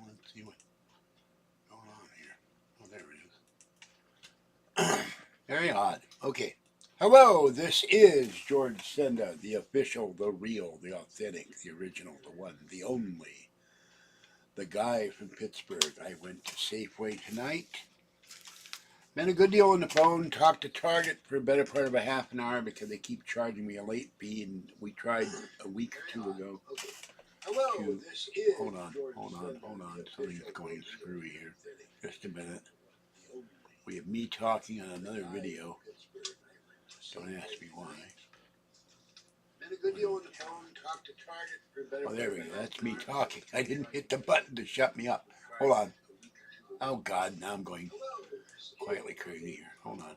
Let's see what's going on here. Oh, there it is. Very odd. Okay. Hello, this is George Senda, the official, the real, the authentic, the original, the one, the only, the guy from Pittsburgh. I went to Safeway tonight. Been a good deal on the phone. Talked to Target for a better part of a half an hour because they keep charging me a late fee, and we tried a week or two ago. Hello, this is hold on. Something's going screwy here. Just a minute. We have me talking on another video. Don't ask me why. Oh, there we go. That's me talking. I didn't hit the button to shut me up. Hold on. Oh, God. Now I'm going quietly crazy here. Hold on.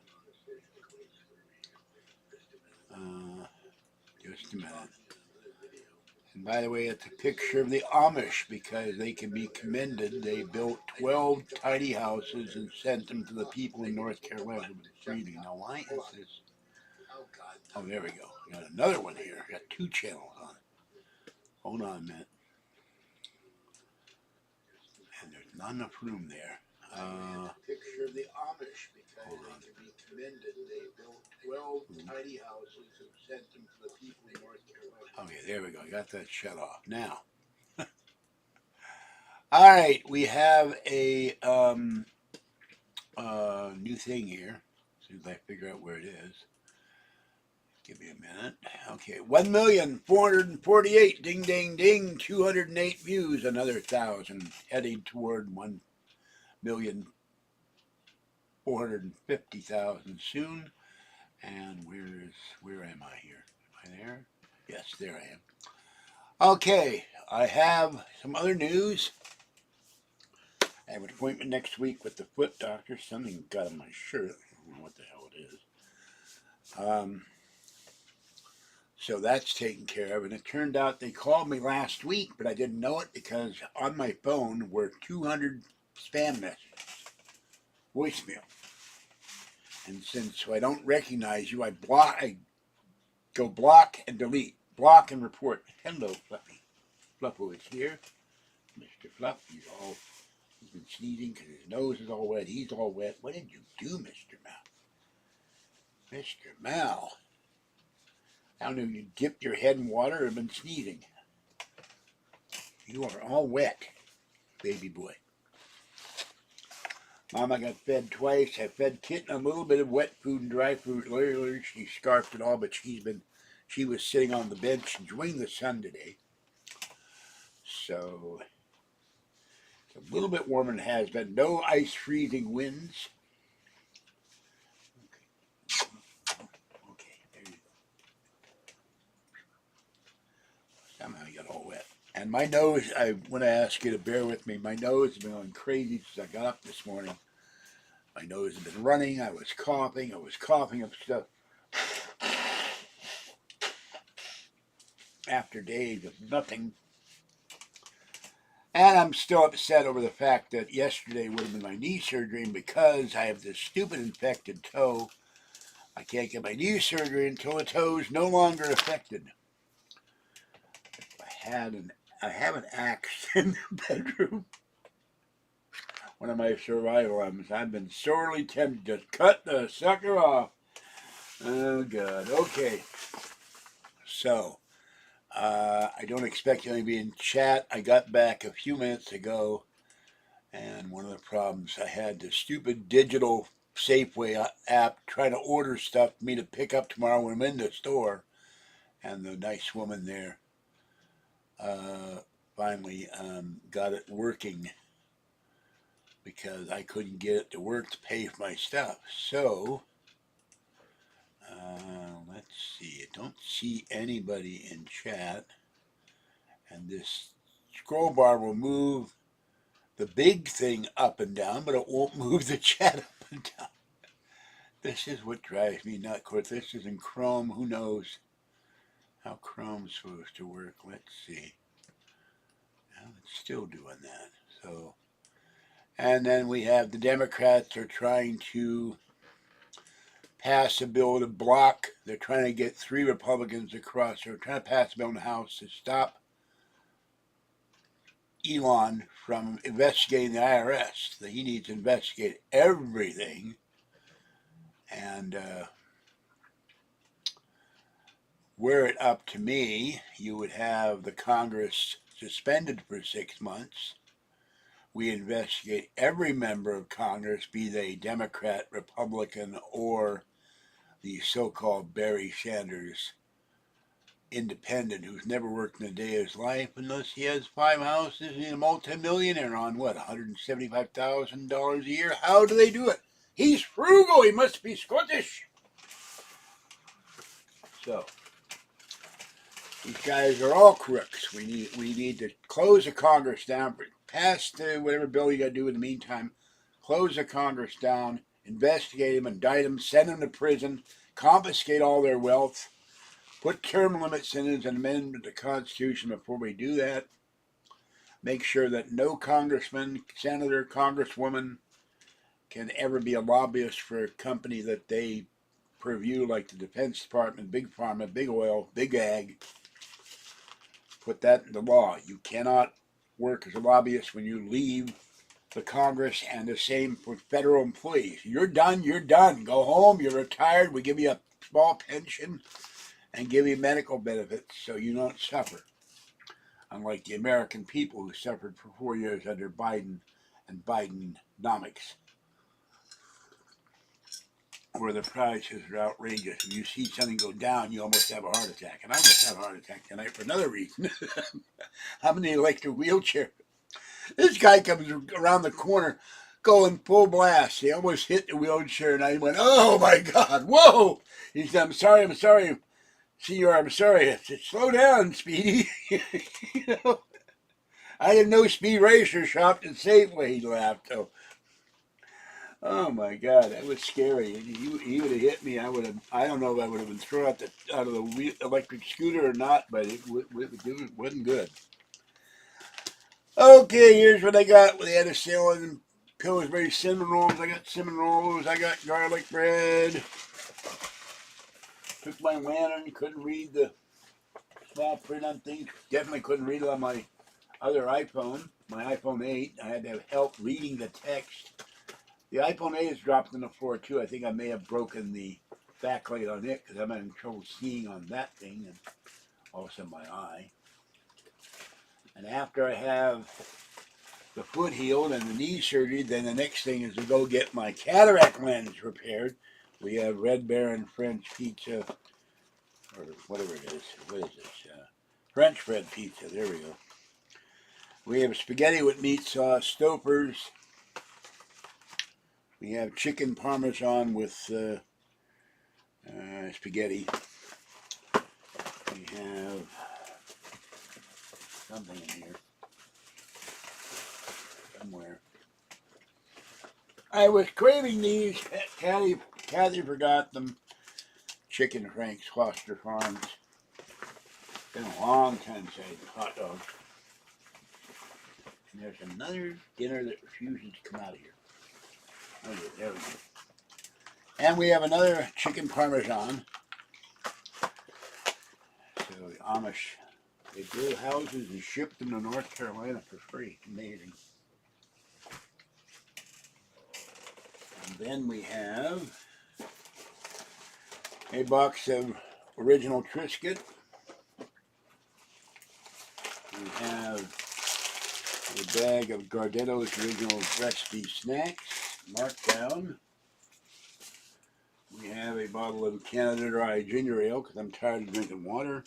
Just a minute. And by the way, it's a picture of the Amish because they can be commended. They built 12 tiny houses and sent them to the people in North Carolina who were breeding. Now, why is this? Oh, there we go. We got another one here. We got two channels on it. Hold on a minute. And there's not enough room there. Picture of the Amish because they can be commended. They built 12 tiny houses and sent them to the people in North Carolina. Okay, there we go. Got that shut off. Now, all right, we have a new thing here. As soon as I figure out where it is. Give me a minute. Okay, 1,448. Ding, ding, ding. 208 views. Another 1,000. Heading toward 1,450,000 soon. And where am I here? Am I there? Yes, there I am. Okay, I have some other news. I have an appointment next week with the foot doctor. Something got on my shirt. I don't know what the hell it is. So that's taken care of. And it turned out they called me last week, but I didn't know it because on my phone were 200 spam messages, voicemail. And since I don't recognize you, I go block and delete, block and report. Hello, Fluffy. Fluffo is here. Mr. Fluff, he's been sneezing because his nose is all wet. He's all wet. What did you do, Mr. Mal? Mr. Mal. I don't know if you dipped your head in water or been sneezing. You are all wet, baby boy. Mama got fed twice. I fed Kitten a little bit of wet food and dry food earlier. She scarfed it all, but she was sitting on the bench enjoying the sun today. So it's a little bit warmer than it has been. No ice freezing winds. Okay, there you go. Somehow you got all wet. And my nose, I want to ask you to bear with me. My nose has been going crazy since I got up this morning. My nose has been running. I was coughing up stuff. After days of nothing. And I'm still upset over the fact that yesterday would have been my knee surgery, and because I have this stupid infected toe, I can't get my knee surgery until the toe's no longer affected. I have an axe in the bedroom. One of my survival items. I've been sorely tempted to cut the sucker off. Oh, God. Okay. So, I don't expect you to be in chat. I got back a few minutes ago, and one of the problems I had the stupid digital Safeway app trying to order stuff for me to pick up tomorrow when I'm in the store, and the nice woman there finally got it working because I couldn't get it to work to pay for my stuff. So, let's see. I don't see anybody in chat. And this scroll bar will move the big thing up and down, but it won't move the chat up and down. This is what drives me nuts. Of course, this is in Chrome. Who knows how Chrome's supposed to work? Let's see. Well, it's still doing that. So, and then we have the Democrats are trying to pass a bill to block. They're trying to get 3 Republicans across. They're trying to pass a bill in the House to stop Elon from investigating the IRS. That he needs to investigate everything. And were it up to me, you would have the Congress suspended for 6 months. We investigate every member of Congress, be they Democrat, Republican, or the so-called Barry Sanders independent who's never worked in a day of his life unless he has 5 houses. He's a multimillionaire on what, $175,000 a year? How do they do it? He's frugal. He must be Scottish. So these guys are all crooks. We need to close the Congress down, pass whatever bill you got to do in the meantime. Close the Congress down, investigate them, indict them, send them to prison, confiscate all their wealth. Put term limits in as an amendment to the Constitution before we do that. Make sure that no congressman, senator, congresswoman can ever be a lobbyist for a company that they purview, like the Defense Department, Big Pharma, Big Oil, Big Ag. Put that in the law. You cannot work as a lobbyist when you leave the Congress, and the same for federal employees. You're done, you're done. Go home, you're retired. We give you a small pension and give you medical benefits so you don't suffer. Unlike the American people who suffered for 4 years under Biden and Bidenomics, where the prices are outrageous. If you see something go down, you almost have a heart attack. And I almost had a heart attack tonight for another reason. I'm in the electric wheelchair. This guy comes around the corner going full blast. He almost hit the wheelchair, and I went, oh my God, whoa! He said, I'm sorry. Senor, I'm sorry. I said, slow down, Speedy. You know, I didn't know Speed Racer shopped at Safeway. He laughed. Oh my God, that was scary. He would have hit me. I don't know if I would have been thrown out of the electric scooter or not, but it wasn't good. Okay, here's what I got. They had a sale on Pillsbury cinnamon rolls. I got cinnamon rolls. I got garlic bread. Took my lantern. Couldn't read the small print on things. Definitely couldn't read it on my other iPhone, my iPhone 8. I had to have help reading the text. The iPhone 8 is dropped on the floor too. I think I may have broken the backlight on it because I'm having trouble seeing on that thing, and also my eye. And after I have the foot healed and the knee surgery, then the next thing is to go get my cataract lens repaired. We have Red Baron French pizza, or whatever it is. What is this? French bread pizza. There we go. We have spaghetti with meat sauce, Stouffer's. We have chicken parmesan with spaghetti. We have something in here somewhere. I was craving these. Kathy forgot them. Chicken Frank's, Foster Farms. Been a long time since I ate hot dogs. And there's another dinner that refuses to come out of here. Okay, there we go. And we have another chicken parmesan. So the Amish, they build houses and ship them to North Carolina for free. Amazing. And then we have a box of original Triscuit. We have a bag of Gardetto's original recipe snacks, marked down. We have a bottle of Canada Dry ginger ale because I'm tired of drinking water.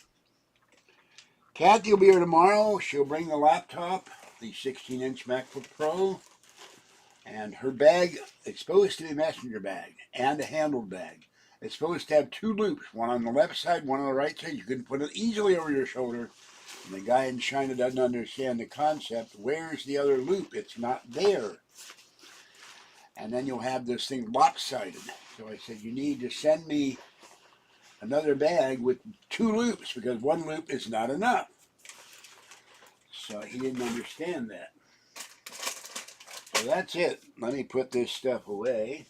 Kathy will be here tomorrow. She'll bring the laptop, the 16-inch MacBook Pro, and her bag. It's supposed to be a messenger bag and a handled bag. It's supposed to have 2 loops, one on the left side, one on the right side. You can put it easily over your shoulder. And the guy in China doesn't understand the concept. Where's the other loop? It's not there. And then you'll have this thing lopsided. So I said, you need to send me another bag with 2 loops because 1 loop is not enough. So he didn't understand that. So that's it. Let me put this stuff away.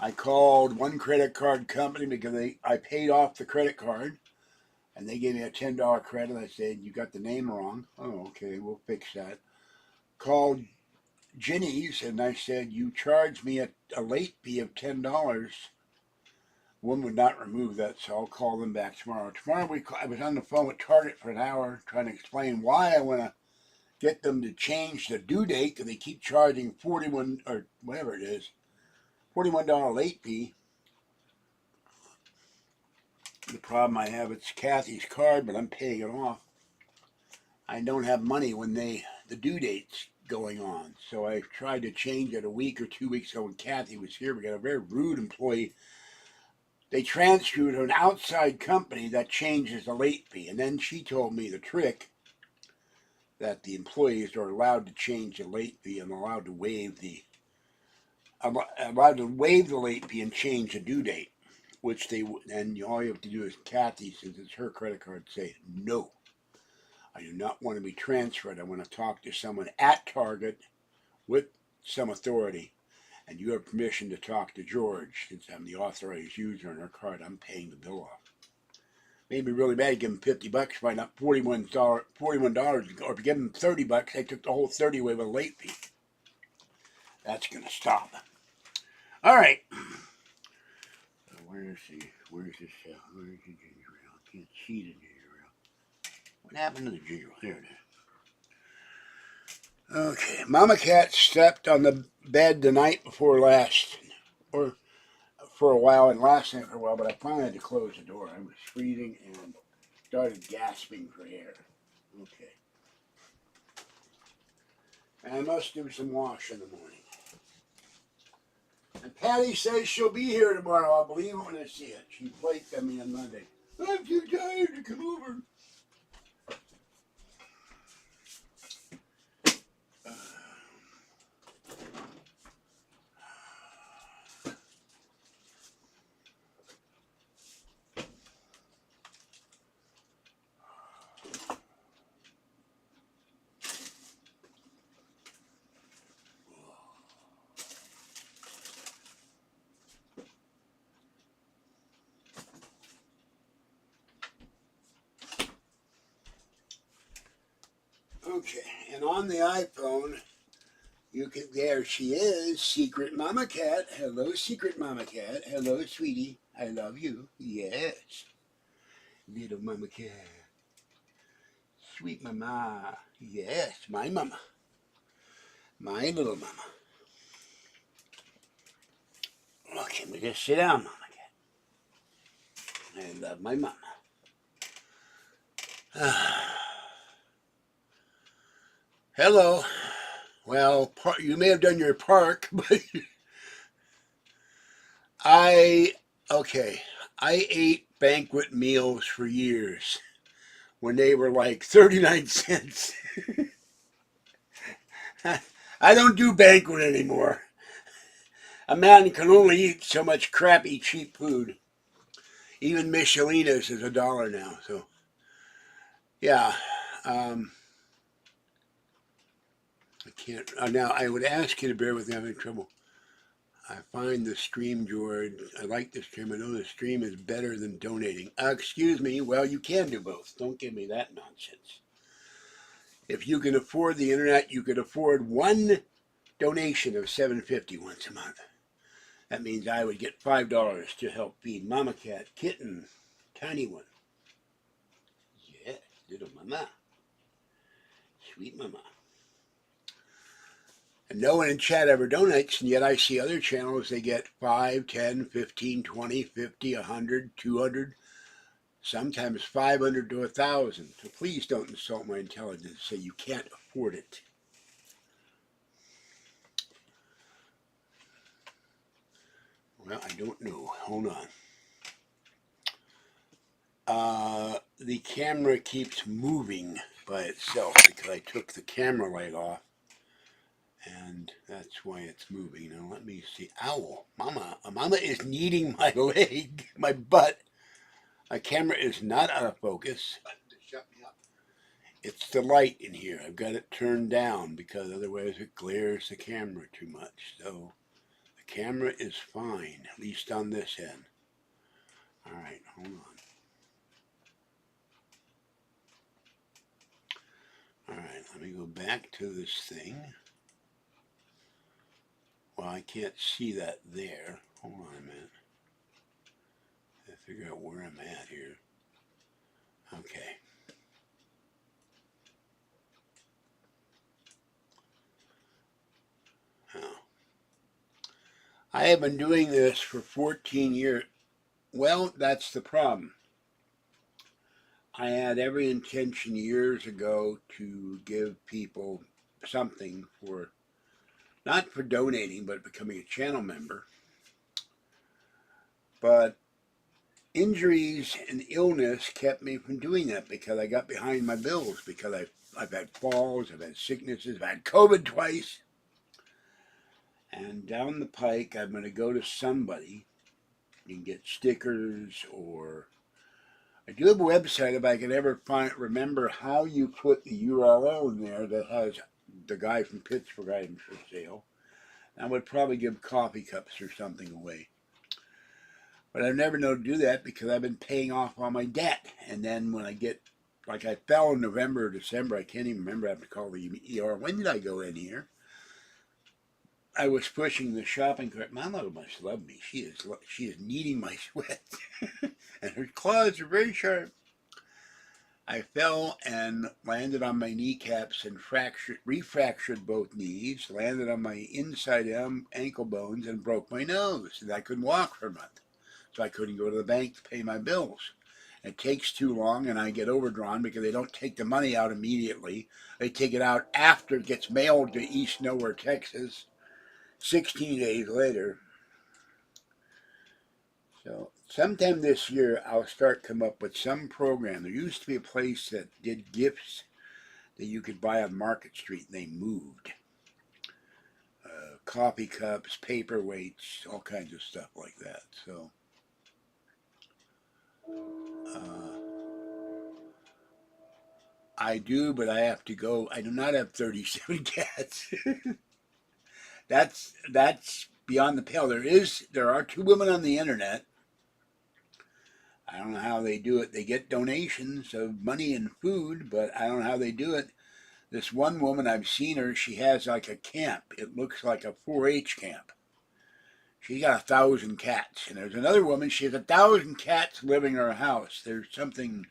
I called one credit card company because I paid off the credit card. And they gave me a $10 credit. I said, you got the name wrong. Oh, okay, we'll fix that. Called Ginny's, and I said, you charged me a late fee of $10. One would not remove that, so I'll call them back tomorrow. I was on the phone with Target for an hour trying to explain why I want to get them to change the due date, because they keep charging 41 or whatever it is, $41 late fee. The problem I have, it's Kathy's card, but I'm paying it off. I don't have money when the due date's going on, so I tried to change it a week or 2 weeks ago when Kathy was here. We got a very rude employee. They transferred to an outside company that changes the late fee, and then she told me the trick, that the employees are allowed to change the late fee and allowed to waive the late fee and change the due date, which and all you have to do is, Kathy, since it's her credit card, say, no, I do not want to be transferred. I want to talk to someone at Target with some authority, and you have permission to talk to George, since I'm the authorized user on her card. I'm paying the bill off. Made me really mad. Give him $50, find out $41, or if you give him $30, they took the whole 30 away with a late fee. That's gonna stop. All right. Where's this? Where's the ginger ale? I can't see the ginger ale. What happened to the ginger ale? There it is. Okay, Mama Cat stepped on the bed the night before last, or for a while, and last night for a while, but I finally had to close the door. I was freezing and started gasping for air. Okay. And I must do some wash in the morning. And Patty says she'll be here tomorrow. I'll believe it when I see it. She flaked on me on Monday. I'm too tired to come over. Okay, and on the iPhone, you can, there she is, Secret Mama Cat. Hello, Secret Mama Cat. Hello, sweetie. I love you. Yes. Little Mama Cat. Sweet Mama. Yes, my mama. My little mama. Okay, we just sit down, Mama Cat. I love my mama. Hello. Well, you may have done your park, but I ate banquet meals for years when they were like 39 cents. I don't do banquet anymore. A man can only eat so much crappy, cheap food. Even Michelina's is $1 now. So, yeah. I can't. Now, I would ask you to bear with me. I'm having trouble. I find the stream, George. I like the stream. I know the stream is better than donating. Excuse me. Well, you can do both. Don't give me that nonsense. If you can afford the internet, you could afford one donation of $7.50 once a month. That means I would get $5 to help feed Mama Cat, Kitten, Tiny One. Yes, little mama. Sweet mama. And no one in chat ever donates, and yet I see other channels, they get 5, 10, 15, 20, 50, 100, 200, sometimes 500 to 1,000. So please don't insult my intelligence. Say you can't afford it. Well, I don't know. Hold on. The camera keeps moving by itself because I took the camera light off. And that's why it's moving. Now let me see. Ow, Mama is kneading my leg, my butt. My camera is not out of focus. Shut me up. It's the light in here. I've got it turned down because otherwise it glares the camera too much. So the camera is fine, at least on this end. All right, hold on. Let me go back to this thing. Well, I can't see that there. Hold on a minute. I figure out where I'm at here. Okay. Oh. I have been doing this for 14 years. Well, that's the problem. I had every intention years ago to give people something for, not for donating, but becoming a channel member. But injuries and illness kept me from doing that because I got behind my bills, because I've had falls, I've had sicknesses, I've had COVID twice. And down the pike, I'm going to go to somebody and get stickers, or I do have a website if I can ever remember how you put the URL in there that has the guy from Pittsburgh items for sale. I would probably give coffee cups or something away. But I've never known to do that because I've been paying off all my debt. And then when I get, like I fell in November or December, I can't even remember, I have to call the ER. When did I go in here? I was pushing the shopping cart. Mama must love me. She is kneading my sweat. And her claws are very sharp. I fell and landed on my kneecaps and refractured both knees, landed on my inside ankle bones, and broke my nose. And I couldn't walk for a month. So I couldn't go to the bank to pay my bills. It takes too long, and I get overdrawn because they don't take the money out immediately. They take it out after it gets mailed to East Nowhere, Texas, 16 days later. So sometime this year, I'll start come up with some program. There used to be a place that did gifts that you could buy on Market Street, and they moved. Coffee cups, paperweights, all kinds of stuff like that. So I do, but I have to go. I do not have 37 cats. That's beyond the pale. There are two women on the internet. I don't know how they do it. They get donations of money and food, but I don't know how they do it. This one woman, I've seen her, she has like a camp. It looks like a 4-H camp. She's got 1,000 cats. And there's another woman, she has 1,000 cats living in her house. There's something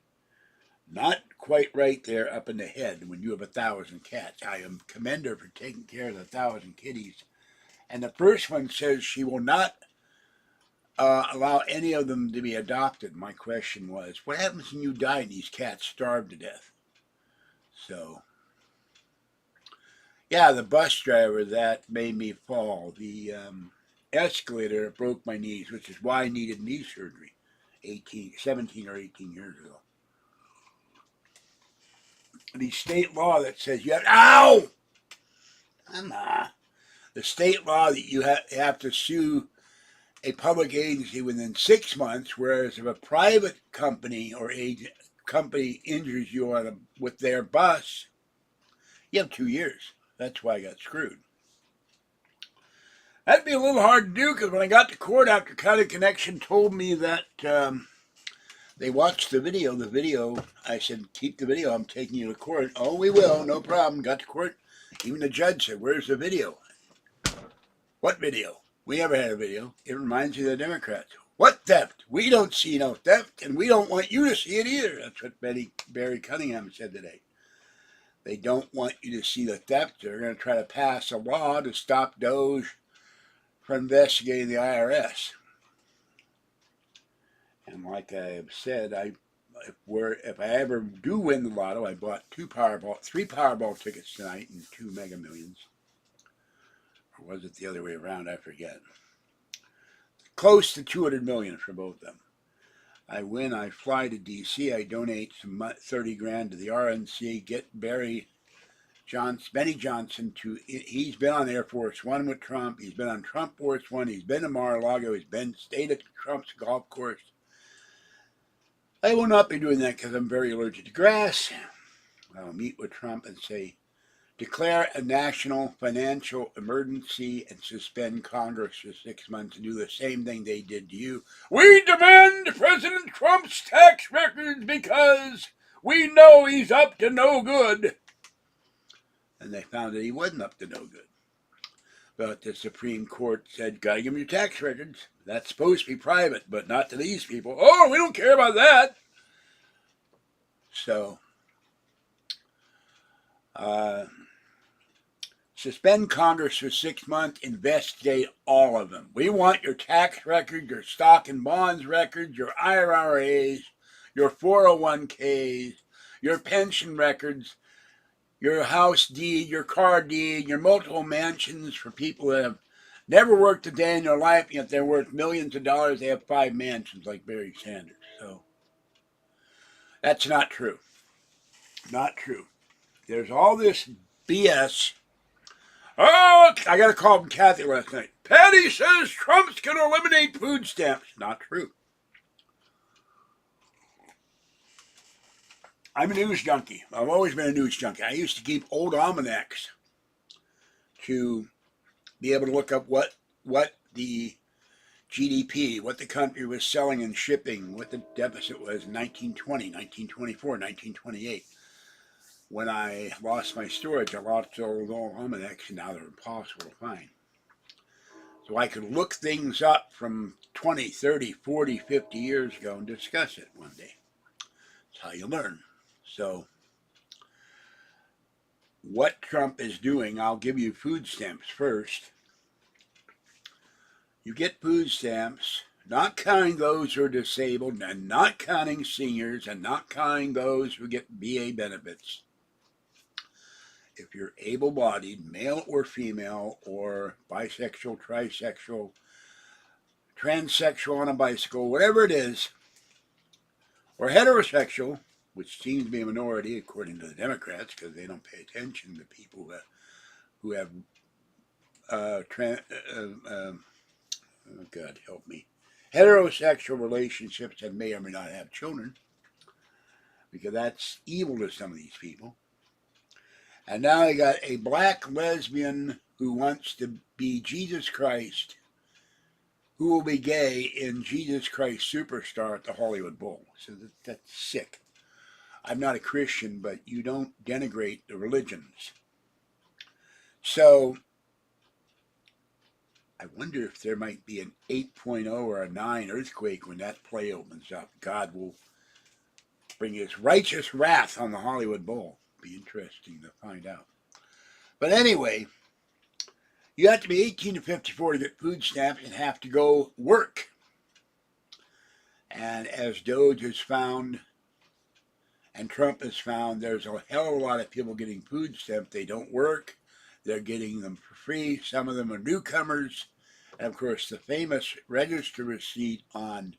not quite right there up in the head when you have 1,000 cats. I commend her for taking care of the 1,000 kitties. And the first one says she will not allow any of them to be adopted. My question was, what happens when you die and these cats starve to death? So, yeah, the bus driver, that made me fall. The escalator broke my knees, which is why I needed knee surgery 17 or 18 years ago. The state law that says you have, ow! The state law that you have to sue a public agency within 6 months, whereas if a private company or company injures you with their bus, you have 2 years. That's why I got screwed. That'd be a little hard to do because when I got to court after County Connection told me that they watched the video, I said, keep the video, I'm taking you to court. Oh, we will, no problem. Got to court. Even the judge said, where's the video? What video? We never had a video. It reminds you of the Democrats. What theft? We don't see no theft, and we don't want you to see it either. That's what Barry Cunningham said today. They don't want you to see the theft. They're going to try to pass a law to stop Doge from investigating the IRS. And like I have said, if I ever do win the lotto, I bought 3 Powerball tickets tonight and 2 Mega Millions. Or was it the other way around? I forget. Close to 200 million for both of them. I win, I fly to D.C., I donate some 30 grand to the RNC, get Benny Johnson he's been on Air Force One with Trump, he's been on Trump Force One, he's been to Mar-a-Lago, stayed at Trump's golf course. I will not be doing that because I'm very allergic to grass. I'll meet with Trump and say, declare a national financial emergency and suspend Congress for 6 months and do the same thing they did to you. We demand President Trump's tax records because we know he's up to no good. and they found that he wasn't up to no good. But the Supreme Court said, gotta give them your tax records. That's supposed to be private, but not to these people. Oh, we don't care about that. So, suspend Congress for 6 months, investigate all of them. We want your tax records, your stock and bonds records, your IRAs, your 401ks, your pension records, your house deed, your car deed, your multiple mansions for people that have never worked a day in their life, yet they're worth millions of dollars. They have 5 mansions like Barry Sanders. So that's not true. Not true. There's all this BS. Oh, I got a call from Kathy last night. Patty says Trump's going to eliminate food stamps. Not true. I'm a news junkie. I've always been a news junkie. I used to keep old almanacs to be able to look up what the GDP, what the country was selling and shipping, what the deficit was in 1920, 1924, 1928. When I lost my storage, I lost those old almanacs, and now they're impossible to find. So I could look things up from 20, 30, 40, 50 years ago and discuss it one day. That's how you learn. So what Trump is doing, I'll give you food stamps first. You get food stamps, not counting those who are disabled, and not counting seniors, and not counting those who get VA benefits. If you're able-bodied, male or female, or bisexual, trisexual, transsexual on a bicycle, whatever it is, or heterosexual, which seems to be a minority according to the Democrats because they don't pay attention to people who have oh God help me, heterosexual relationships that may or may not have children, because that's evil to some of these people. And now I got a black lesbian who wants to be Jesus Christ, who will be gay in Jesus Christ Superstar at the Hollywood Bowl. So that's sick. I'm not a Christian, but you don't denigrate the religions. So I wonder if there might be an 8.0 or a 9 earthquake when that play opens up. God will bring his righteous wrath on the Hollywood Bowl. Be interesting to find out. But anyway, you have to be 18 to 54 to get food stamps and have to go work. And as Doge has found, and Trump has found, there's a hell of a lot of people getting food stamps. They don't work. They're getting them for free. Some of them are newcomers. And of course, the famous register receipt on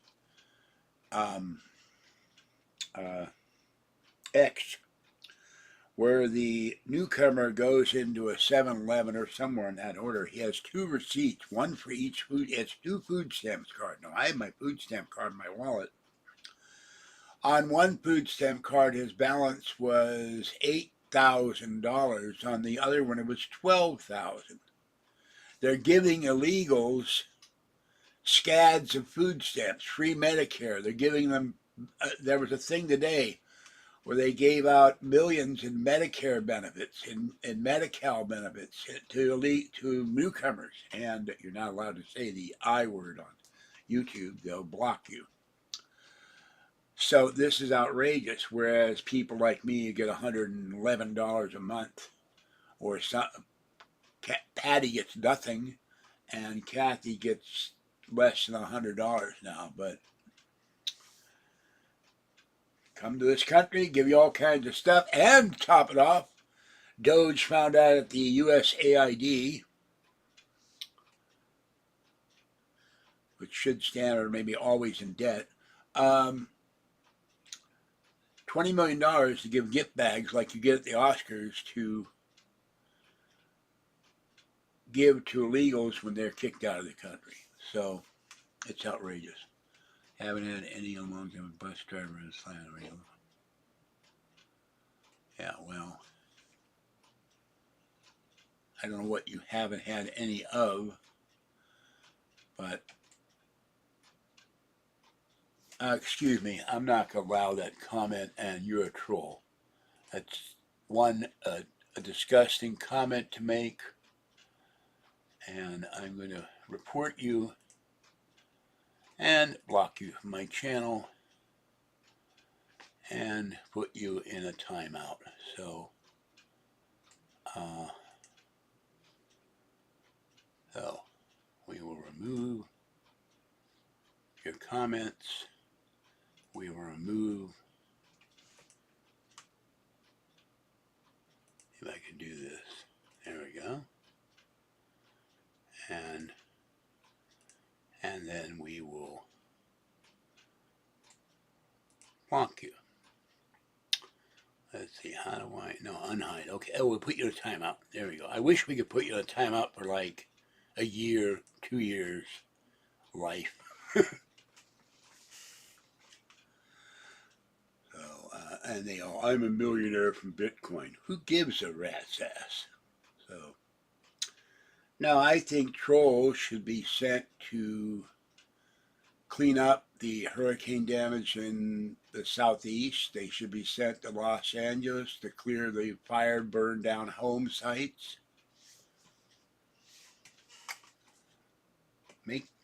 X, where the newcomer goes into a 7-Eleven or somewhere in that order. He has 2 receipts, one for each food. He has 2 food stamps card. Now, I have my food stamp card in my wallet. On one food stamp card, his balance was $8,000. On the other one, it was $12,000. They're giving illegals scads of food stamps, free Medicare. They're giving them, there was a thing today where they gave out millions in Medicare benefits and Medi-Cal benefits to newcomers. And you're not allowed to say the I word on YouTube. They'll block you. So this is outrageous, whereas people like me get $111 a month, or some, Patty gets nothing, and Kathy gets less than $100 now. But come to this country, give you all kinds of stuff, and top it off, Doge found out at the USAID, which should stand or maybe always in debt, $20 million to give gift bags like you get at the Oscars to give to illegals when they're kicked out of the country. So it's outrageous. Haven't had any long time bus driver in this land. Yeah, well, I don't know what you haven't had any of, but excuse me, I'm not going to allow that comment, and you're a troll. That's one a disgusting comment to make, and I'm going to report you and block you from my channel and put you in a timeout. So, we will remove your comments. We will remove, if I can do this. There we go. And then we will block you. Let's see, how do I, no, unhide. Okay, oh, we'll put you in a timeout. There we go. I wish we could put you in a timeout for like a year, 2 years, life. So, and they all, I'm a millionaire from Bitcoin. Who gives a rat's ass? So, now I think trolls should be sent to clean up the hurricane damage in the southeast. They should be sent to Los Angeles to clear the fire burned down home sites.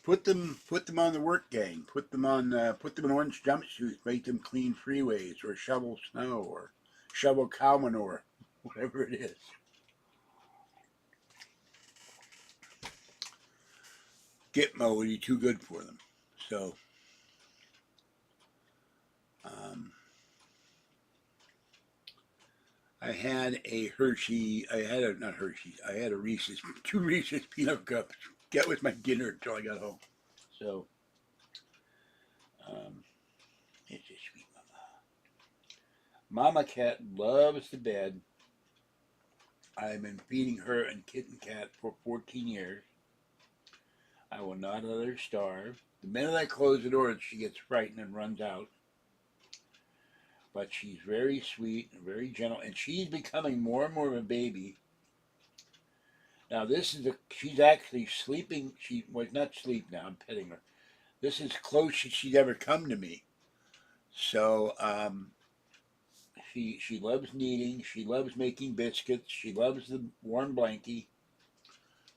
Put them on the work gang. Put them in orange jumpsuits. Make them clean freeways or shovel snow or shovel cow manure, whatever it is. Gitmo would be too good for them. So, I had a Hershey. I had a Reese's, 2 Reese's peanut cups. That was my dinner until I got home. So, it's a sweet mama. Mama cat loves the bed. I've been feeding her and Kitten Cat for 14 years. I will not let her starve. The minute I close the door, she gets frightened and runs out. But she's very sweet and very gentle, and she's becoming more and more of a baby. Now she's actually sleeping. She was not asleep now. I'm petting her. This is close as she's ever come to me. So she loves kneading. She loves making biscuits. She loves the warm blankie.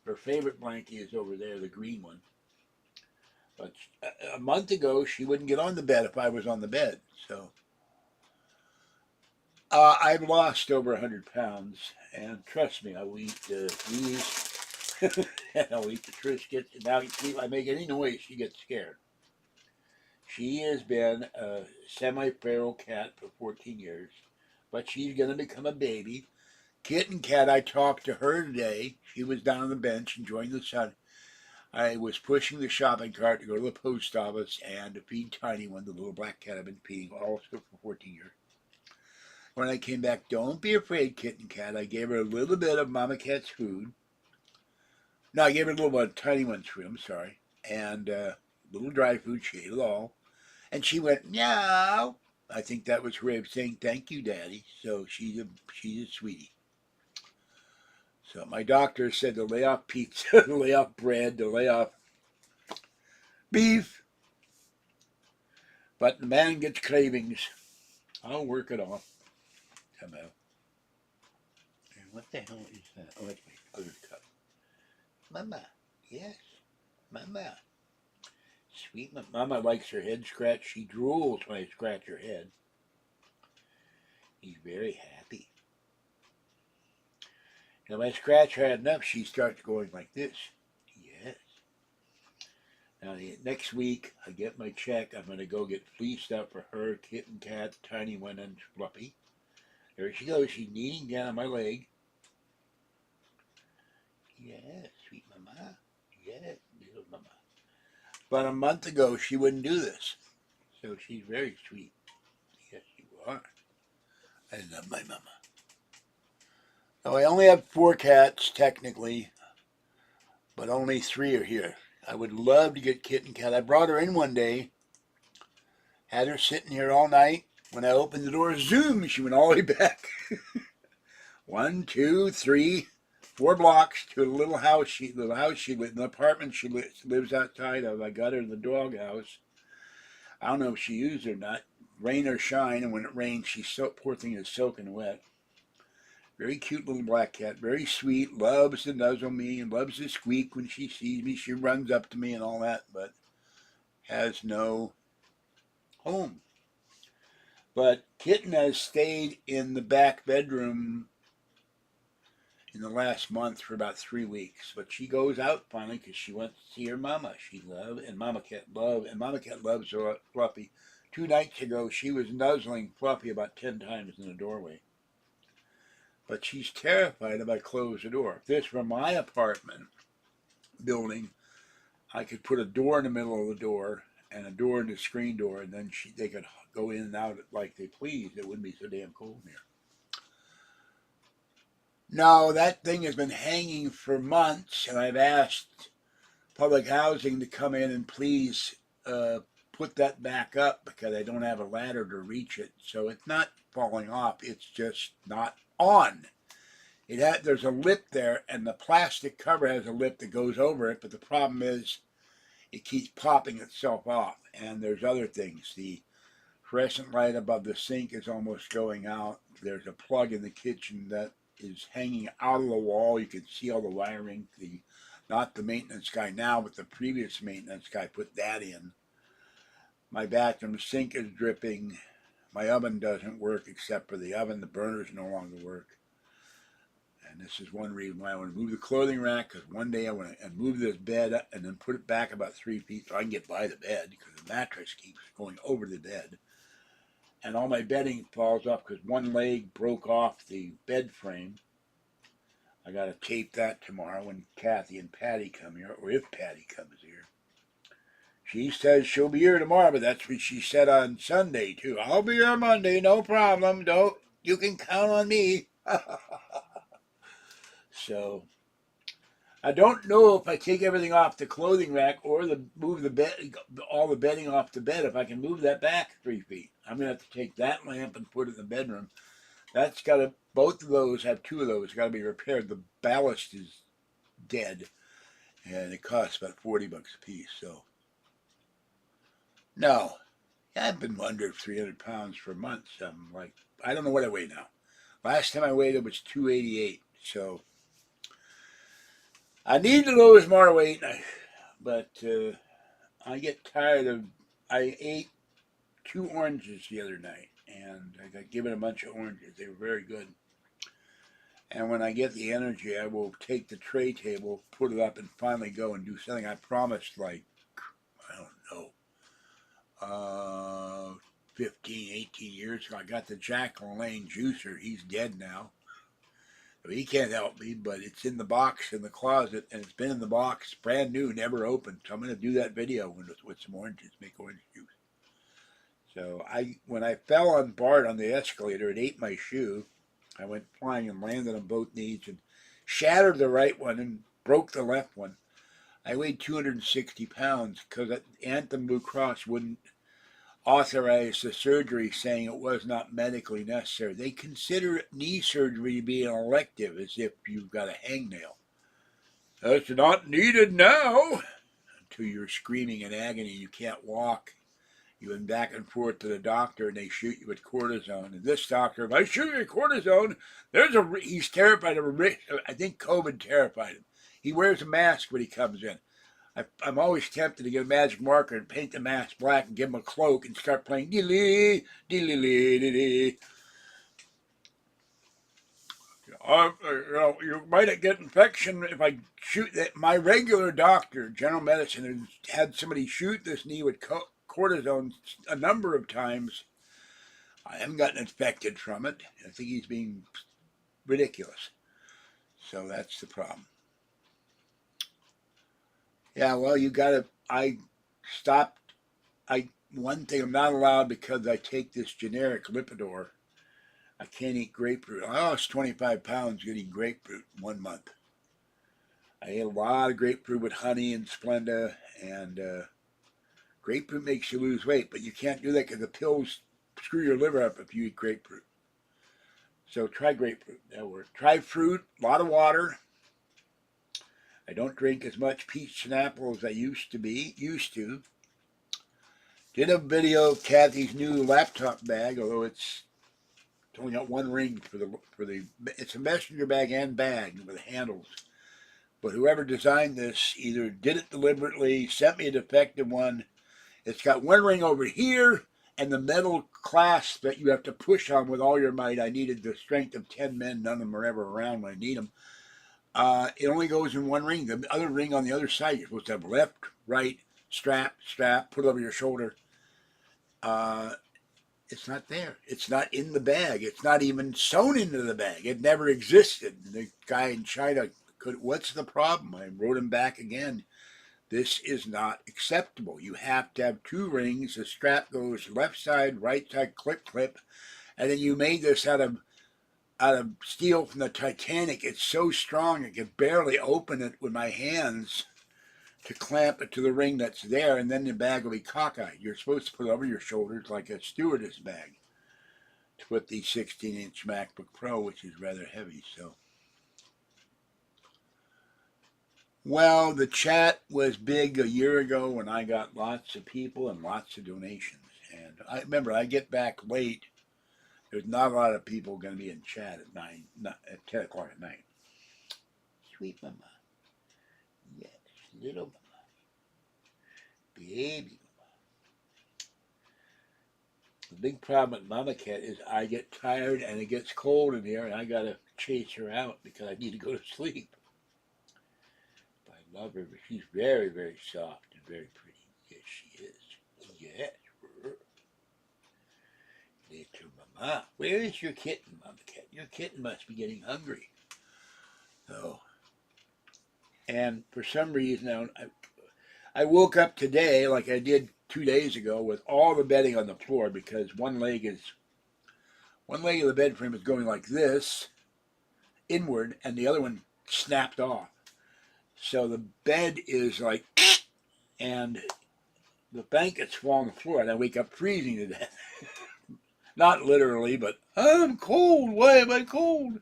Her favorite blankie is over there, the green one. But a month ago, she wouldn't get on the bed if I was on the bed. So I've lost over 100 pounds, and trust me, I will eat these, and I'll eat the Triscuits. And now if I make any noise, she gets scared. She has been a semi-feral cat for 14 years, but she's going to become a baby. Kitten Cat, I talked to her today. She was down on the bench enjoying the sun. I was pushing the shopping cart to go to the post office and to feed Tiny One, the little black cat I've been feeding also for 14 years. When I came back, don't be afraid, Kitten Cat. I gave her a little bit of Mama Cat's food. No, I gave her a little bit of Tiny One's food, I'm sorry. And a little dry food. She ate it all. And she went, meow. I think that was her way of saying, thank you, Daddy. So she's a sweetie. So my doctor said to lay off pizza, to lay off bread, to lay off beef. But the man gets cravings. I'll work it off somehow. And what the hell is that? Oh, that's my other cup. Mama, yes, Mama. Sweet Mama likes her head scratched. She drools when I scratch her head. He's very happy. And when I scratch her head enough, she starts going like this. Yes. Now, next week, I get my check. I'm going to go get flea stuff for her, Kitten Cat, Tiny One, and Fluffy. There she goes. She's kneading down on my leg. Yes, sweet Mama. Yes, little Mama. But a month ago, she wouldn't do this. So she's very sweet. Yes, you are. I love my Mama. So I only have 4 cats, technically, but only 3 are here. I would love to get Kitten Cat. I brought her in one day, had her sitting here all night. When I opened the door, zoom, she went all the way back. 1, 2, 3, 4 blocks to a little house. She lived in an apartment she lives outside of. I got her in the doghouse. I don't know if she used it or not. Rain or shine, and when it rains, poor thing is soaking wet. Very cute little black cat. Very sweet. Loves to nuzzle me and loves to squeak when she sees me. She runs up to me and all that, but has no home. But Kitten has stayed in the back bedroom in the last month for about 3 weeks. But she goes out finally because she wants to see her mama. She loves, and Mama Cat loves Fluffy. 2 nights ago, she was nuzzling Fluffy about 10 times in the doorway. But she's terrified if I close the door. If this were my apartment building, I could put a door in the middle of the door and a door in the screen door, and then they could go in and out like they please. It wouldn't be so damn cold here. No, that thing has been hanging for months, and I've asked public housing to come in and please put that back up because I don't have a ladder to reach it. So it's not falling off. It's just not on. There's a lip there, and the plastic cover has a lip that goes over it, but the problem is it keeps popping itself off. And there's other things. The fluorescent light above the sink is almost going out. There's a plug in the kitchen that is hanging out of the wall. You can see all the wiring. Not the maintenance guy now, but the previous maintenance guy put that in. My bathroom sink is dripping. My oven doesn't work except for the oven. The burners no longer work. And this is one reason why I want to move the clothing rack, because one day I want to move this bed up and then put it back about 3 feet so I can get by the bed, because the mattress keeps going over the bed. And all my bedding falls off because one leg broke off the bed frame. I got to tape that tomorrow when Kathy and Patty come here, or if Patty comes here. She says she'll be here tomorrow, but that's what she said on Sunday, too. I'll be here Monday, no problem. You can count on me. So, I don't know if I take everything off the clothing rack or move the bed, all the bedding off the bed, if I can move that back 3 feet. I'm going to have to take that lamp and put it in the bedroom. Both of those have 2 of those. Got to be repaired. The ballast is dead, and it costs about $40 a piece. So, no, I've been under 300 pounds for months. I don't know what I weigh now. Last time I weighed it was 288. So, I need to lose more weight, but I get tired of. I ate 2 oranges the other night, and I got given a bunch of oranges. They were very good. And when I get the energy, I will take the tray table, put it up, and finally go and do something I promised, I don't know, 15, 18 years ago. I got the Jack LaLanne juicer. He's dead now. So he can't help me, but it's in the box in the closet, and it's been in the box, brand new, never opened. So I'm going to do that video with some oranges, make orange juice. So when I fell on Bart on the escalator, it ate my shoe. I went flying and landed on both knees and shattered the right one and broke the left one. I weighed 260 pounds because Anthem Blue Cross wouldn't authorize the surgery, saying it was not medically necessary. They consider knee surgery to be an elective, as if you've got a hangnail. That's not needed now. Until you're screaming in agony, you can't walk. You went back and forth to the doctor, and they shoot you with cortisone. And this doctor, if I shoot you with cortisone, he's terrified of I think COVID terrified him. He wears a mask when he comes in. I'm always tempted to get a magic marker and paint the mask black and give him a cloak and start playing dee-lee, dee-lee, dee-lee. You might get infection if I shoot that. My regular doctor, general medicine, has had somebody shoot this knee with cortisone a number of times. I haven't gotten infected from it. I think he's being ridiculous. So that's the problem. Yeah, well, one thing I'm not allowed, because I take this generic Lipitor, I can't eat grapefruit. I lost 25 pounds eating grapefruit in 1 month. I ate a lot of grapefruit with honey and Splenda, and grapefruit makes you lose weight, but you can't do that because the pills screw your liver up if you eat grapefruit. So try grapefruit. That'll work. Try fruit, a lot of water. I don't drink as much peach and apple as I used to. Did a video of Kathy's new laptop bag, although it's only got one ring for the. It's a messenger bag and bag with handles. But whoever designed this either did it deliberately, sent me a defective one. It's got one ring over here and the metal clasp that you have to push on with all your might. I needed the strength of 10 men. None of them are ever around when I need them. It only goes in one ring. The other ring on the other side, you're supposed to have left, right, strap, put it over your shoulder. It's not there. It's not in the bag. It's not even sewn into the bag. It never existed. The guy in China what's the problem? I wrote him back again. This is not acceptable. You have to have two rings. The strap goes left side, right side, clip, and then you made this out of steel from the Titanic. It's so strong I could barely open it with my hands to clamp it to the ring that's there, and then the bag will be cockeyed. You're supposed to put it over your shoulders like a stewardess bag to put the 16-inch MacBook Pro, which is rather heavy. So, well, the chat was big a year ago when I got lots of people and lots of donations. And I remember I get back late. There's not a lot of people going to be in chat at 10 o'clock at night. Sweet mama. Yes, little mama. Baby mama. The big problem with Mama Cat is I get tired and it gets cold in here and I got to chase her out because I need to go to sleep. But I love her, but she's very, very soft and very pretty. Yes, she is. Yes. Little mama. Where is your kitten, Mama Cat? Your kitten must be getting hungry. So, and for some reason, I woke up today, like I did 2 days ago, with all the bedding on the floor because one leg of the bed frame is going like this, inward, and the other one snapped off. So the bed is like, and the blankets fall on the floor, and I wake up freezing to death. Not literally, but I'm cold. Why am I cold?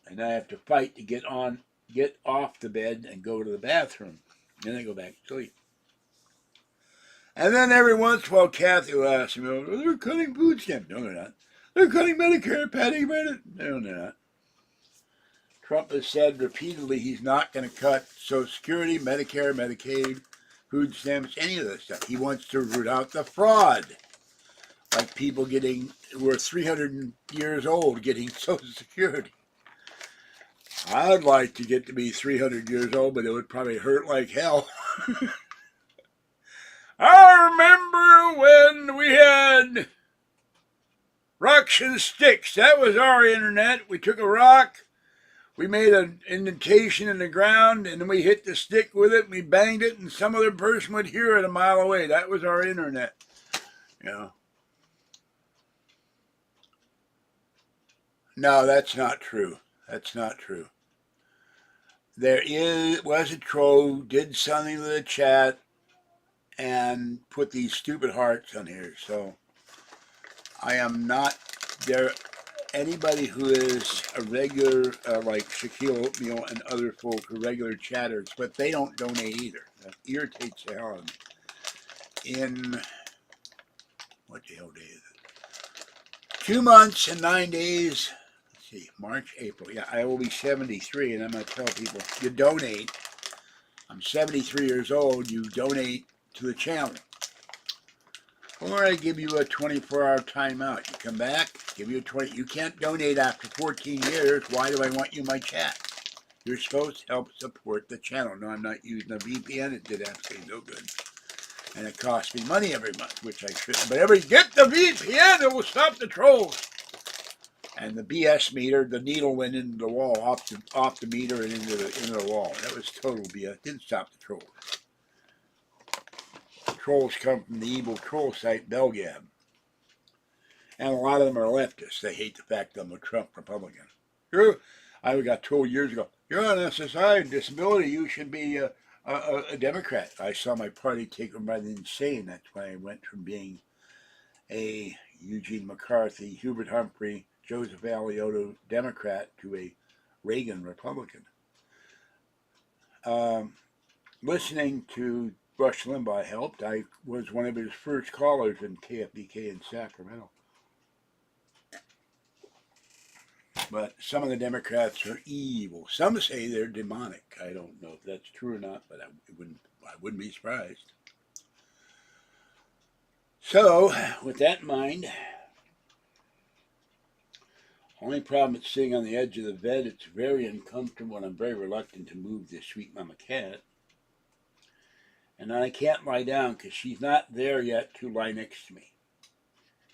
And I have to fight to get off the bed and go to the bathroom. Then I go back to sleep. And then every once in a while, Kathy will ask me, oh, they're cutting food stamps. No, they're not. They're cutting Medicare, Patty. No, they're not. Trump has said repeatedly he's not going to cut Social Security, Medicare, Medicaid, food stamps, any of this stuff. He wants to root out the fraud. Like people who are 300 years old getting Social Security. I'd like to get to be 300 years old, but it would probably hurt like hell. I remember when we had rocks and sticks. That was our internet. We took a rock, we made an indentation in the ground, and then we hit the stick with it, and we banged it, and some other person would hear it a mile away. That was our internet. No, that's not true. That's not true. Was a troll, did something to the chat, and put these stupid hearts on here. So I am not there. Anybody who is a regular, like Shaquille O'Neal and other folk, are regular chatters, but they don't donate either. That irritates the hell out of me. In, what the hell day is it? 2 months and 9 days. Let's see, March, April. Yeah, I will be 73, and I'm going to tell people, you donate. I'm 73 years old. You donate to the channel. Or I give you a 24-hour timeout. You come back, give you a 20. You can't donate after 14 years. Why do I want you in my chat? You're supposed to help support the channel. No, I'm not using a VPN. It did absolutely no good. And it costs me money every month, which I shouldn't. But get the VPN, it will stop the trolls. And the BS meter, the needle went into the wall, off the meter and into the wall. That was total BS. Didn't stop the trolls. Trolls come from the evil troll site Belgab. And a lot of them are leftists. They hate the fact that I'm a Trump Republican. I got told years ago, you're on SSI disability, you should be a Democrat. I saw my party taken by the insane. That's why I went from being a Eugene McCarthy, Hubert Humphrey, Joseph Alioto Democrat to a Reagan Republican. Listening to Rush Limbaugh helped. I was one of his first callers in KFBK in Sacramento. But some of the Democrats are evil. Some say they're demonic. I don't know if that's true or not, but I wouldn't be surprised. So, with that in mind, only problem is sitting on the edge of the bed. It's very uncomfortable, and I'm very reluctant to move this sweet mama cat. And I can't lie down because she's not there yet to lie next to me.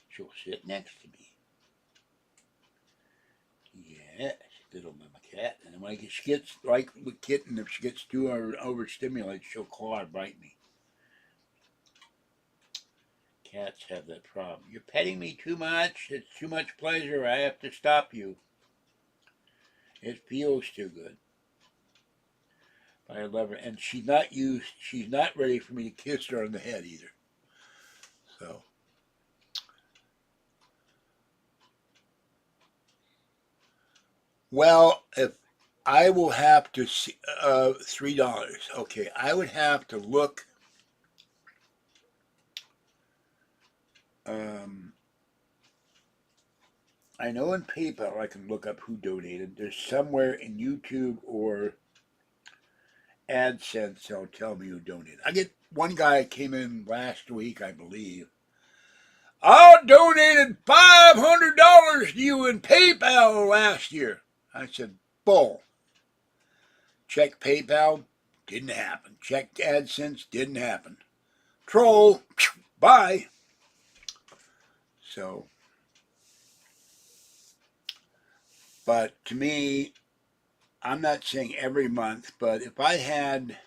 She'll sit next to me. Yes, little mama cat. And when she gets, like the kitten, if she gets too overstimulated, she'll claw and bite me. Cats have that problem. You're petting me too much. It's too much pleasure. I have to stop you. It feels too good. I love her, and she's not ready for me to kiss her on the head either. So, well, if I will have to see $3. Okay, I would have to look. I know in PayPal I can look up who donated. There's somewhere in YouTube or AdSense they'll tell me who donated. I get one guy came in last week, I believe. I donated $500 to you in PayPal last year. I said, bull. Check PayPal, didn't happen. Check AdSense, didn't happen. Troll, bye. So, but to me, I'm not saying every month, but if I had,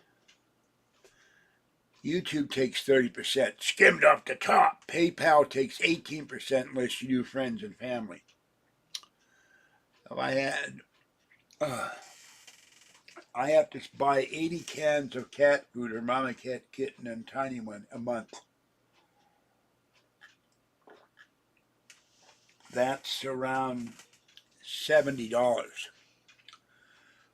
YouTube takes 30%, skimmed off the top. PayPal takes 18% unless you do friends and family. If I had, I have to buy 80 cans of cat food or mama cat, kitten, and tiny one a month. That's around $70.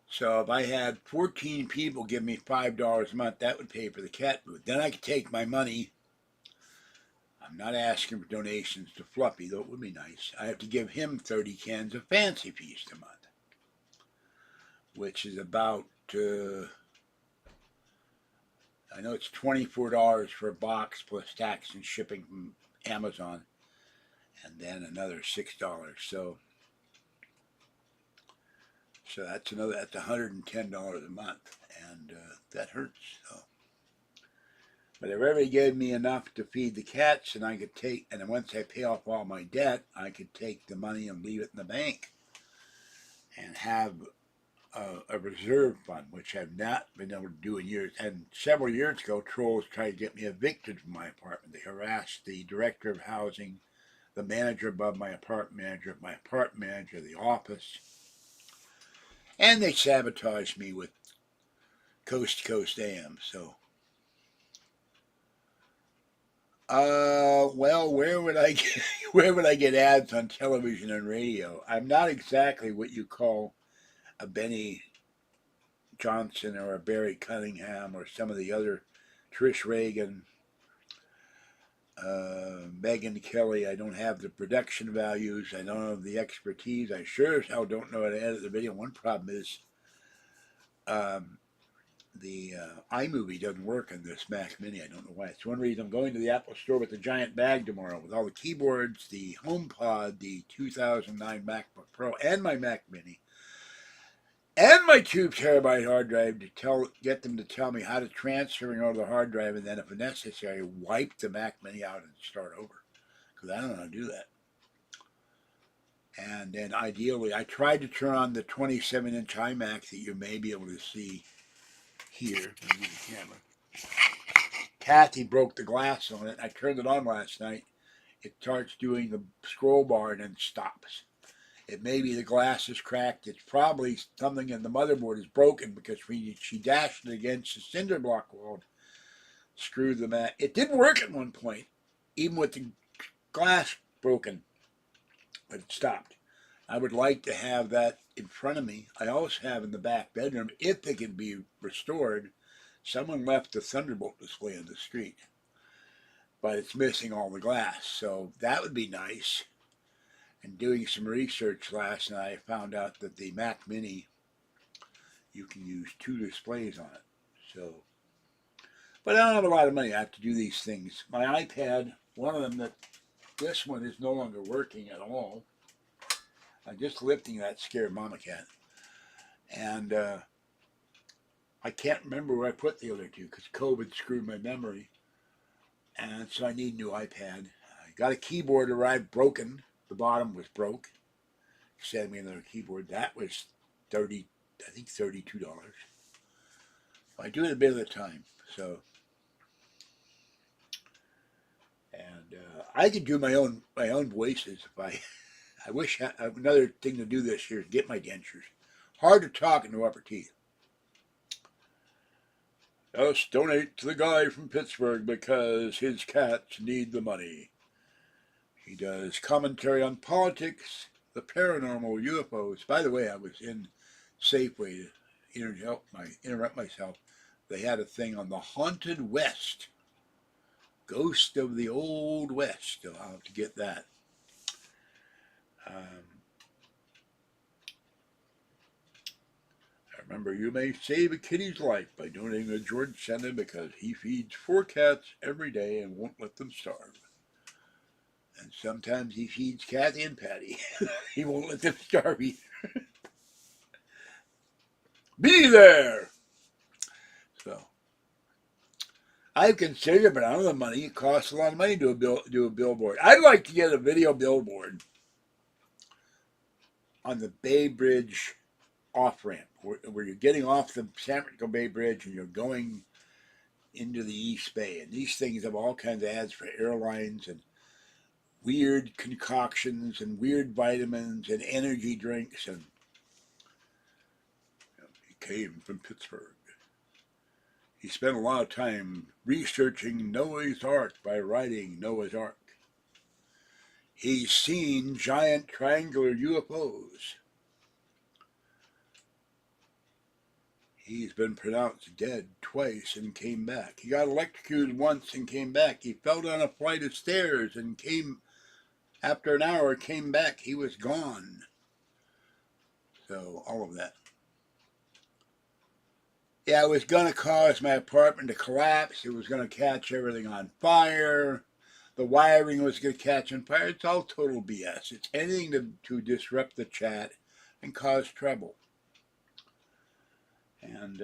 So if I had 14 people give me $5 a month, that would pay for the cat food. Then I could take my money. I'm not asking for donations to Fluffy, though it would be nice. I have to give him 30 cans of Fancy Feast a month, which is about, I know it's $24 for a box plus tax and shipping from Amazon, and then another $6. So that's $110 a month, and that hurts. So. But if everybody gave me enough to feed the cats, and I could take, and then once I pay off all my debt, I could take the money and leave it in the bank, and have a reserve fund, which I've not been able to do in years. And several years ago, trolls tried to get me evicted from my apartment. They harassed the director of housing, the manager above my apartment manager, the office. And they sabotaged me with Coast to Coast AM. So, well, where would I get ads on television and radio? I'm not exactly what you call a Benny Johnson or a Barry Cunningham or some of the other Trish Reagan, Megyn Kelly. I don't have the production values. I don't have the expertise. I sure as hell don't know how to edit the video. One problem is the iMovie doesn't work on this Mac Mini. I don't know why. It's one reason I'm going to the Apple Store with the giant bag tomorrow with all the keyboards, the HomePod, the 2009 MacBook Pro, and my Mac Mini, and my 2 terabyte hard drive to get them to tell me how to transfer it over the hard drive, and then if necessary, wipe the Mac Mini out and start over, because I don't know how to do that. And then ideally, I tried to turn on the 27-inch iMac that you may be able to see here. Let me use the camera. Kathy broke the glass on it. I turned it on last night. It starts doing the scroll bar and then stops. It may be the glass is cracked. It's probably something in the motherboard is broken because she dashed it against the cinder block wall, screwed the mat. It did work at one point, even with the glass broken, but it stopped. I would like to have that in front of me. I also have in the back bedroom, if they can be restored. Someone left the Thunderbolt display on the street, but it's missing all the glass, so that would be nice. And doing some research last night, I found out that the Mac Mini, you can use 2 displays on it. So, but I don't have a lot of money. I have to do these things. My iPad, one of them, this one is no longer working at all. I'm just lifting that scared mama cat. And I can't remember where I put the other 2 because COVID screwed my memory. And so I need a new iPad. I got a keyboard arrived broken. The bottom was broke. Sent me another keyboard. That was $32. I do it a bit at a time. So, and I could do my own voices if I wish another thing to do this year is get my dentures. Hard to talk into upper teeth. Just donate to the guy from Pittsburgh because his cats need the money. He does commentary on politics, the paranormal, UFOs. By the way, I was in Safeway to interrupt myself. They had a thing on the Haunted West. Ghost of the Old West. I'll have to get that. Remember, you may save a kitty's life by donating to George Senda because he feeds 4 cats every day and won't let them starve. And sometimes he feeds Kathy and Patty. He won't let them starve either. Be there! So, I've considered, but I don't have the money. It costs a lot of money to do a billboard. I'd like to get a video billboard on the Bay Bridge off-ramp, where you're getting off the San Francisco Bay Bridge and you're going into the East Bay. And these things have all kinds of ads for airlines and weird concoctions and weird vitamins and energy drinks. And he came from Pittsburgh. He spent a lot of time researching Noah's Ark by writing Noah's Ark. He's seen giant triangular UFOs. He's been pronounced dead twice and came back. He got electrocuted once and came back. He fell down a flight of stairs and after an hour, came back. He was gone. So, all of that. Yeah, it was going to cause my apartment to collapse. It was going to catch everything on fire. The wiring was going to catch on fire. It's all total BS. It's anything to disrupt the chat and cause trouble. And,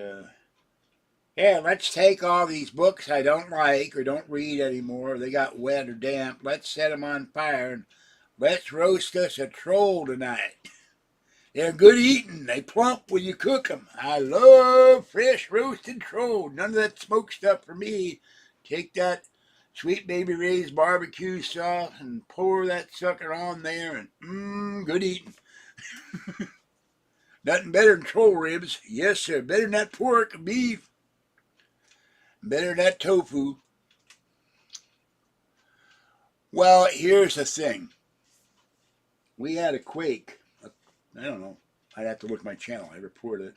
yeah, let's take all these books I don't like or don't read anymore. They got wet or damp. Let's set them on fire and let's roast us a troll tonight. They're good eating. They plump when you cook them. I love fresh roasted troll. None of that smoked stuff for me. Take that Sweet Baby Ray's barbecue sauce and pour that sucker on there and good eating. Nothing better than troll ribs. Yes, sir. Better than that pork and beef. Better than that tofu. Well, here's the thing. We had a quake. I don't know. I'd have to look at my channel. I reported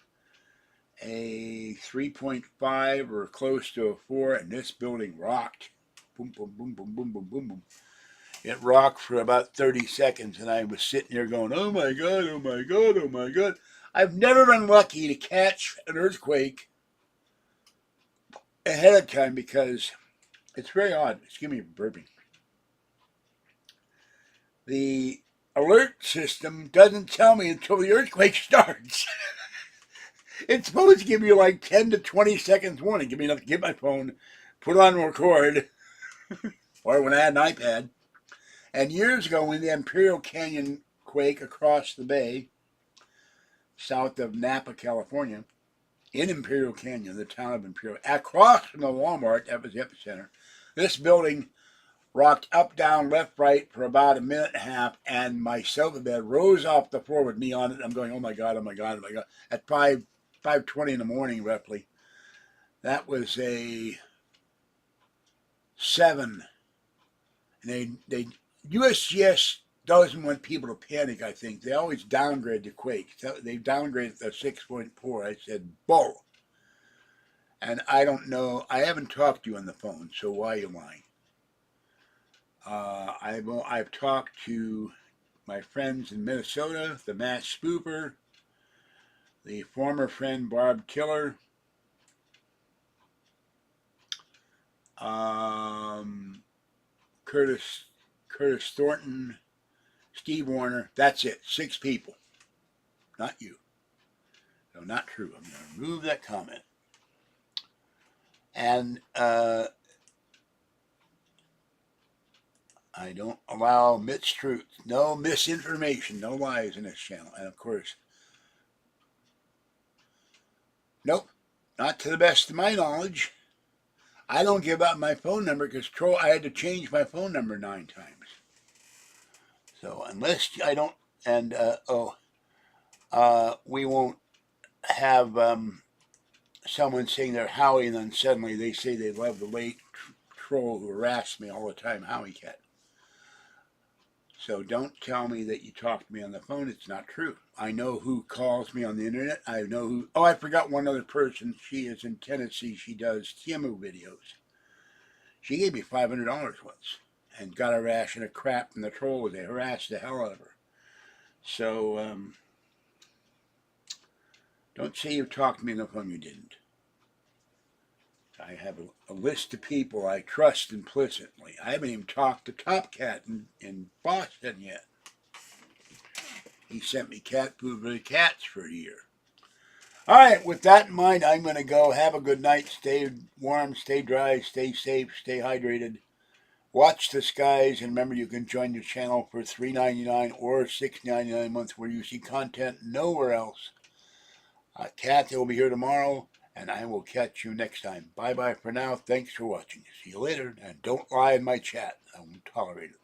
a 3.5 or close to a 4, and this building rocked. Boom, boom, boom, boom, boom, boom, boom, boom. It rocked for about 30 seconds, and I was sitting there going, oh my God, oh my God, oh my God. I've never been lucky to catch an earthquake ahead of time because it's very odd. Excuse me for burping. The alert system doesn't tell me until the earthquake starts. It's supposed to give you like 10 to 20 seconds warning. Give me enough to get my phone, put on record, or when I had an iPad. And years ago, when the Imperial Canyon quake across the bay, south of Napa, California, in Imperial Canyon, the town of Imperial, across from the Walmart, that was the epicenter, this building rocked up, down, left, right for about a minute and a half, and my sofa bed rose off the floor with me on it. I'm going, oh my God, oh my God, oh my God. At 5:20 in the morning, roughly. That was a 7. And USGS doesn't want people to panic, I think. They always downgrade the quake. They downgraded the 6.4. I said, bull. And I don't know. I haven't talked to you on the phone, so why are you lying? I've talked to my friends in Minnesota, the mass spooper, the former friend Barb Killer, Curtis Thornton, Steve Warner. That's it. 6 people. Not you. No, not true. I'm going to remove that comment. And I don't allow mistruth, no misinformation, no lies in this channel. And of course, nope, not to the best of my knowledge. I don't give out my phone number because I had to change my phone number 9 times. So unless I don't, and we won't have someone saying they're Howie and then suddenly they say they love the late troll who harassed me all the time, Howie Cat. So don't tell me that you talked to me on the phone. It's not true. I know who calls me on the internet. I know who. Oh, I forgot one other person. She is in Tennessee. She does Timu videos. She gave me $500 once and got a ration of crap from the trolls. They harassed the hell out of her. So don't say you talked to me on the phone. You didn't. I have a list of people I trust implicitly. I haven't even talked to Top Cat in Boston yet. He sent me cat food for the cats for a year. All right, with that in mind, I'm going to go. Have a good night. Stay warm, stay dry, stay safe, stay hydrated. Watch the skies, and remember you can join the channel for $3.99 or $6.99 a month where you see content nowhere else. Kathy will be here tomorrow, and I will catch you next time. Bye-bye for now. Thanks for watching. See you later, and don't lie in my chat. I won't tolerate it.